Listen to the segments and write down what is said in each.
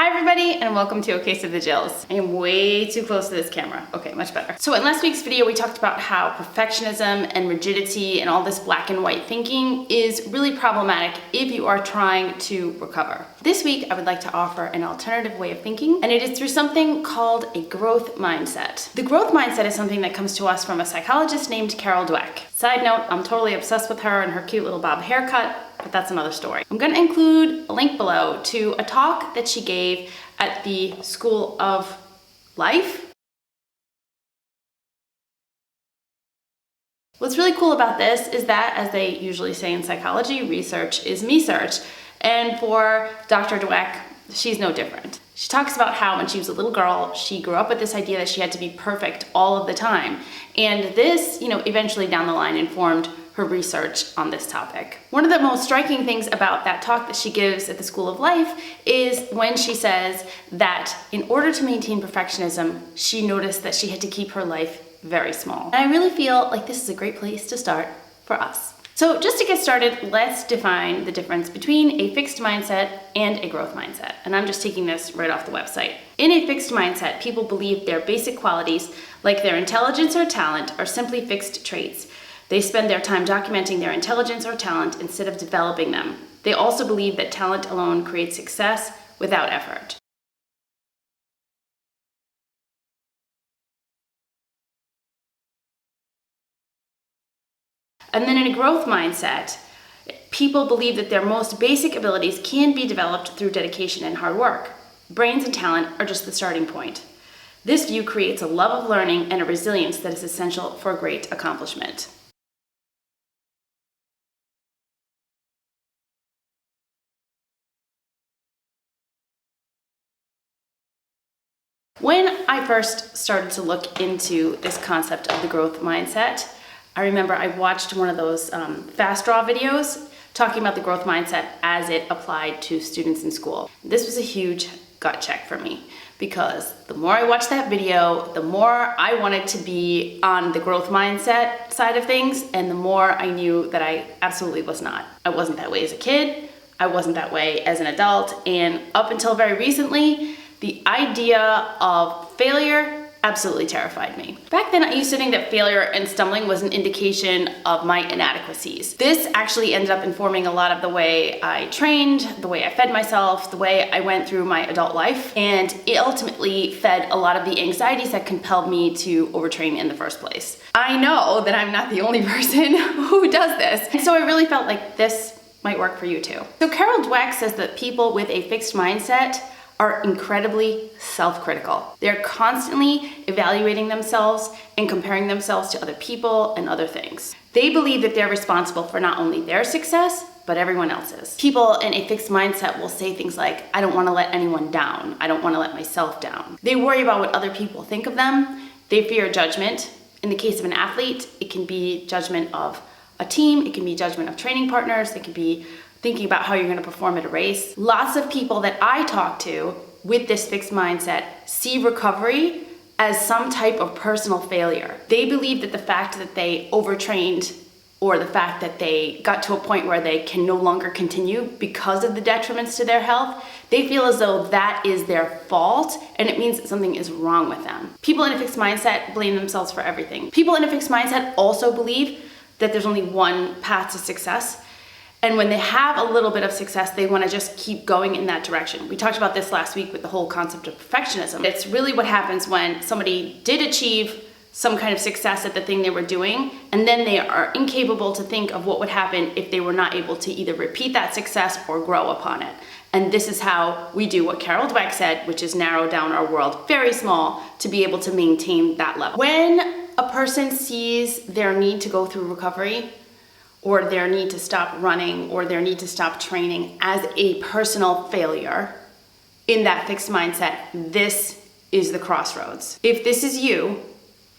Hi everybody, and welcome to A Case of the Jills. I am way too close to this camera. Okay, much better. So in last week's video, we talked about how perfectionism and rigidity and all this black and white thinking is really problematic if you are trying to recover. This week, I would like to offer an alternative way of thinking, and it is through something called a growth mindset. The growth mindset is something that comes to us from a psychologist named Carol Dweck. Side note, I'm totally obsessed with her and her cute little bob haircut, but that's another story. I'm gonna include a link below to a talk that she gave at the School of Life. What's really cool about this is that, as they usually say in psychology, research is me search. And for Dr. Dweck, she's no different. She talks about how when she was a little girl, she grew up with this idea that she had to be perfect all of the time. And this, eventually down the line informed her research on this topic. One of the most striking things about that talk that she gives at the School of Life is when she says that in order to maintain perfectionism, she noticed that she had to keep her life very small. And I really feel like this is a great place to start for us. So just to get started, let's define the difference between a fixed mindset and a growth mindset. And I'm just taking this right off the website. In a fixed mindset, people believe their basic qualities, like their intelligence or talent, are simply fixed traits. They spend their time documenting their intelligence or talent instead of developing them. They also believe that talent alone creates success without effort. And then in a growth mindset, people believe that their most basic abilities can be developed through dedication and hard work. Brains and talent are just the starting point. This view creates a love of learning and a resilience that is essential for a great accomplishment. When I first started to look into this concept of the growth mindset, I remember I watched one of those fast draw videos talking about the growth mindset as it applied to students in school. This was a huge gut check for me because the more I watched that video, the more I wanted to be on the growth mindset side of things, and the more I knew that I absolutely was not. I wasn't that way as a kid, I wasn't that way as an adult, and up until very recently, the idea of failure absolutely terrified me. Back then, I used to think that failure and stumbling was an indication of my inadequacies. This actually ended up informing a lot of the way I trained, the way I fed myself, the way I went through my adult life, and it ultimately fed a lot of the anxieties that compelled me to overtrain in the first place. I know that I'm not the only person who does this, and so I really felt like this might work for you too. So Carol Dweck says that people with a fixed mindset are incredibly self-critical. They're constantly evaluating themselves and comparing themselves to other people and other things. They believe that they're responsible for not only their success, but everyone else's. People in a fixed mindset will say things like, I don't want to let anyone down. I don't want to let myself down. They worry about what other people think of them. They fear judgment. In the case of an athlete, it can be judgment of a team. It can be judgment of training partners. It can be thinking about how you're going to perform at a race. Lots of people that I talk to with this fixed mindset see recovery as some type of personal failure. They believe that the fact that they overtrained or the fact that they got to a point where they can no longer continue because of the detriments to their health, they feel as though that is their fault and it means that something is wrong with them. People in a fixed mindset blame themselves for everything. People in a fixed mindset also believe that there's only one path to success. And when they have a little bit of success, they want to just keep going in that direction. We talked about this last week with the whole concept of perfectionism. It's really what happens when somebody did achieve some kind of success at the thing they were doing, and then they are incapable to think of what would happen if they were not able to either repeat that success or grow upon it. And this is how we do what Carol Dweck said, which is narrow down our world very small to be able to maintain that level. When a person sees their need to go through recovery, or their need to stop running, or their need to stop training as a personal failure, in that fixed mindset, this is the crossroads. If this is you,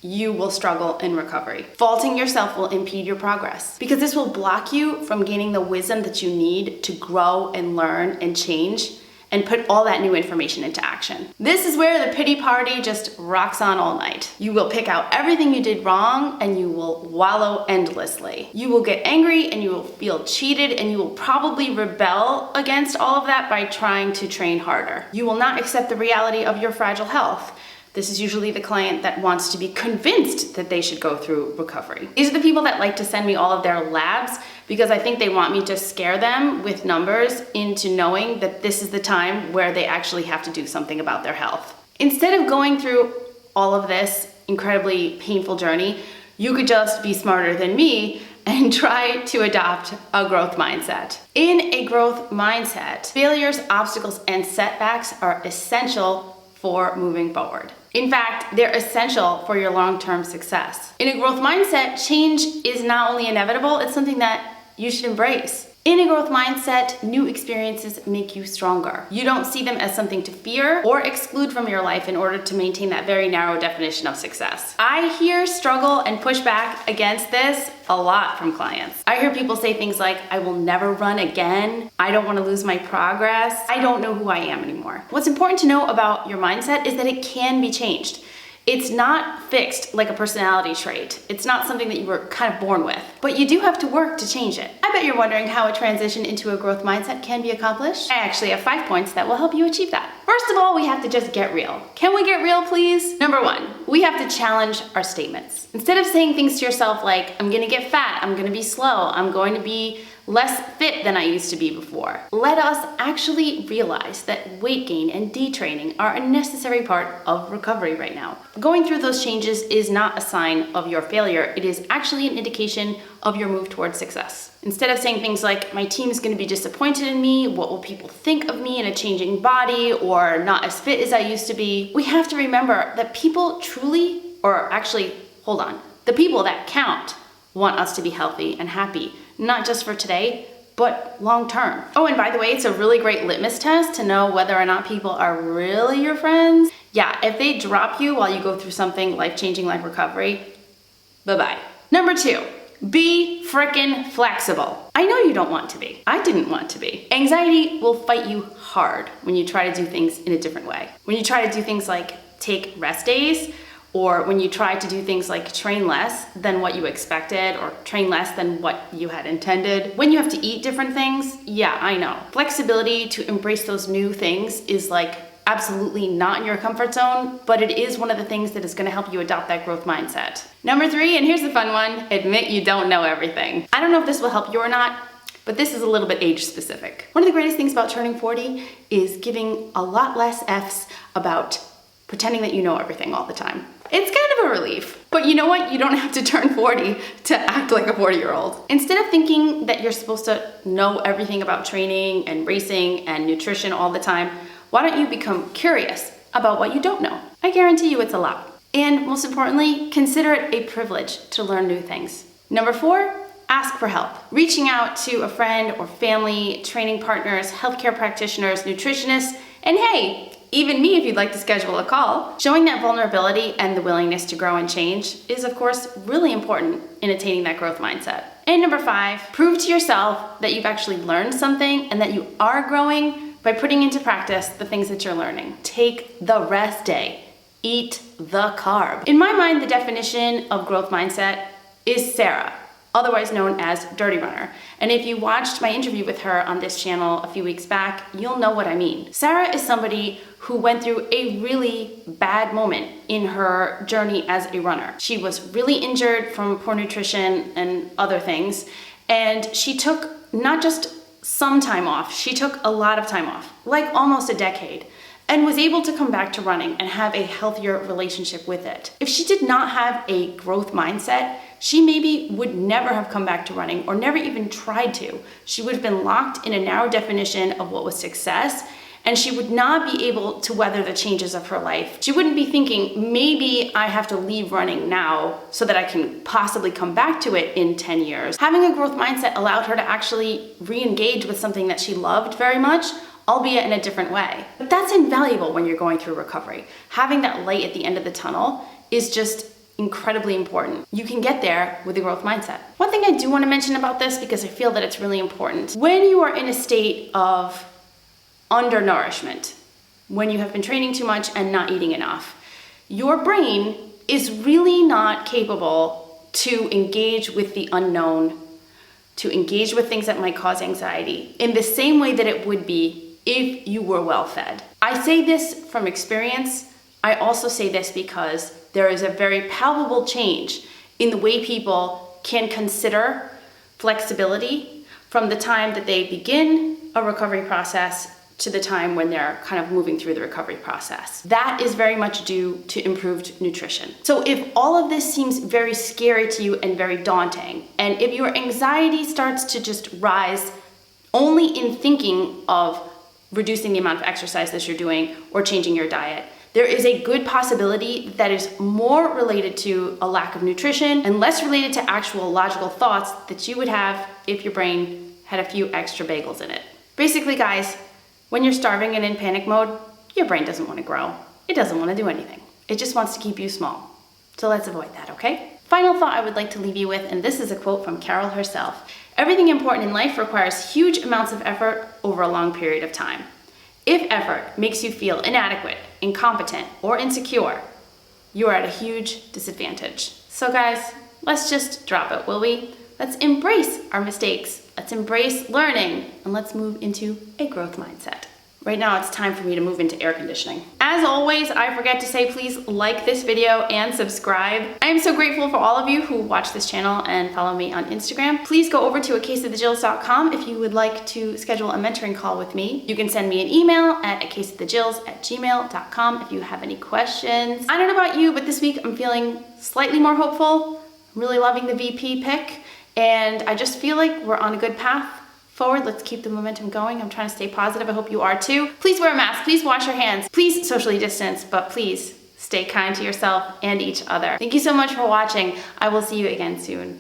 you will struggle in recovery. Faulting yourself will impede your progress because this will block you from gaining the wisdom that you need to grow and learn and change and put all that new information into action. This is where the pity party just rocks on all night. You will pick out everything you did wrong and you will wallow endlessly. You will get angry and you will feel cheated and you will probably rebel against all of that by trying to train harder. You will not accept the reality of your fragile health. This is usually the client that wants to be convinced that they should go through recovery. These are the people that like to send me all of their labs because I think they want me to scare them with numbers into knowing that this is the time where they actually have to do something about their health. Instead of going through all of this incredibly painful journey, you could just be smarter than me and try to adopt a growth mindset. In a growth mindset, failures, obstacles, and setbacks are essential for moving forward. In fact, they're essential for your long-term success. In a growth mindset, change is not only inevitable, it's something that you should embrace. In a growth mindset, new experiences make you stronger. You don't see them as something to fear or exclude from your life in order to maintain that very narrow definition of success. I hear struggle and push back against this a lot from clients. I hear people say things like, I will never run again. I don't want to lose my progress. I don't know who I am anymore. What's important to know about your mindset is that it can be changed. It's not fixed like a personality trait. It's not something that you were kind of born with, but you do have to work to change it. I bet you're wondering how a transition into a growth mindset can be accomplished. I actually have 5 points that will help you achieve that. First of all, we have to just get real. Can we get real, please? Number 1, we have to challenge our statements. Instead of saying things to yourself like, I'm gonna get fat, I'm gonna be slow, I'm going to be less fit than I used to be before. Let us actually realize that weight gain and detraining are a necessary part of recovery right now. Going through those changes is not a sign of your failure. It is actually an indication of your move towards success. Instead of saying things like, my team is going to be disappointed in me, what will people think of me in a changing body, or not as fit as I used to be, we have to remember that people truly, or actually, hold on, the people that count want us to be healthy and happy, not just for today, but long term. Oh, and by the way, it's a really great litmus test to know whether or not people are really your friends. Yeah, if they drop you while you go through something life-changing like recovery, bye-bye. Number 2, be frickin' flexible. I know you don't want to be. I didn't want to be. Anxiety will fight you hard when you try to do things in a different way. When you try to do things like take rest days, or when you try to do things like train less than what you expected or train less than what you had intended. When you have to eat different things, yeah, I know. Flexibility to embrace those new things is like absolutely not in your comfort zone, but it is one of the things that is gonna help you adopt that growth mindset. Number 3, and here's the fun one, admit you don't know everything. I don't know if this will help you or not, but this is a little bit age specific. One of the greatest things about turning 40 is giving a lot less F's about pretending that you know everything all the time. It's kind of a relief. But you know what? You don't have to turn 40 to act like a 40-year-old. Instead of thinking that you're supposed to know everything about training and racing and nutrition all the time, why don't you become curious about what you don't know? I guarantee you it's a lot. And most importantly, consider it a privilege to learn new things. Number 4, ask for help. Reaching out to a friend or family, training partners, healthcare practitioners, nutritionists, and hey, even me if you'd like to schedule a call. Showing that vulnerability and the willingness to grow and change is of course really important in attaining that growth mindset. And number 5, prove to yourself that you've actually learned something and that you are growing by putting into practice the things that you're learning. Take the rest day. Eat the carb. In my mind, the definition of growth mindset is Sarah, otherwise known as Dirty Runner. And if you watched my interview with her on this channel a few weeks back, you'll know what I mean. Sarah is somebody who went through a really bad moment in her journey as a runner. She was really injured from poor nutrition and other things, and she took not just some time off, she took a lot of time off, like almost a decade, and was able to come back to running and have a healthier relationship with it. If she did not have a growth mindset, she maybe would never have come back to running or never even tried to. She would have been locked in a narrow definition of what was success, and she would not be able to weather the changes of her life. She wouldn't be thinking, maybe I have to leave running now so that I can possibly come back to it in 10 years. Having a growth mindset allowed her to actually re-engage with something that she loved very much, albeit in a different way. But that's invaluable when you're going through recovery. Having that light at the end of the tunnel is just incredibly important. You can get there with a growth mindset. One thing I do want to mention about this, because I feel that it's really important, when you are in a state of undernourishment, when you have been training too much and not eating enough. Your brain is really not capable to engage with the unknown, to engage with things that might cause anxiety in the same way that it would be if you were well fed. I say this from experience. I also say this because there is a very palpable change in the way people can consider flexibility from the time that they begin a recovery process to the time when they're kind of moving through the recovery process. That is very much due to improved nutrition. So if all of this seems very scary to you and very daunting, and if your anxiety starts to just rise only in thinking of reducing the amount of exercise that you're doing or changing your diet, there is a good possibility that is more related to a lack of nutrition and less related to actual logical thoughts that you would have if your brain had a few extra bagels in it. Basically, guys, when you're starving and in panic mode, your brain doesn't want to grow. It doesn't want to do anything. It just wants to keep you small. So let's avoid that, okay? Final thought I would like to leave you with, and this is a quote from Carol herself. Everything important in life requires huge amounts of effort over a long period of time. If effort makes you feel inadequate, incompetent, or insecure, you are at a huge disadvantage. So guys, let's just drop it, will we? Let's embrace our mistakes. Let's embrace learning, and let's move into a growth mindset. Right now, it's time for me to move into air conditioning. As always, I forget to say, please like this video and subscribe. I am so grateful for all of you who watch this channel and follow me on Instagram. Please go over to acaseofthejills.com if you would like to schedule a mentoring call with me. You can send me an email at acaseofthejills@gmail.com if you have any questions. I don't know about you, but this week I'm feeling slightly more hopeful. I'm really loving the VP pick, and I just feel like we're on a good path forward. Let's keep the momentum going. I'm trying to stay positive. I hope you are too. Please wear a mask. Please wash your hands. Please socially distance, but please stay kind to yourself and each other. Thank you so much for watching. I will see you again soon.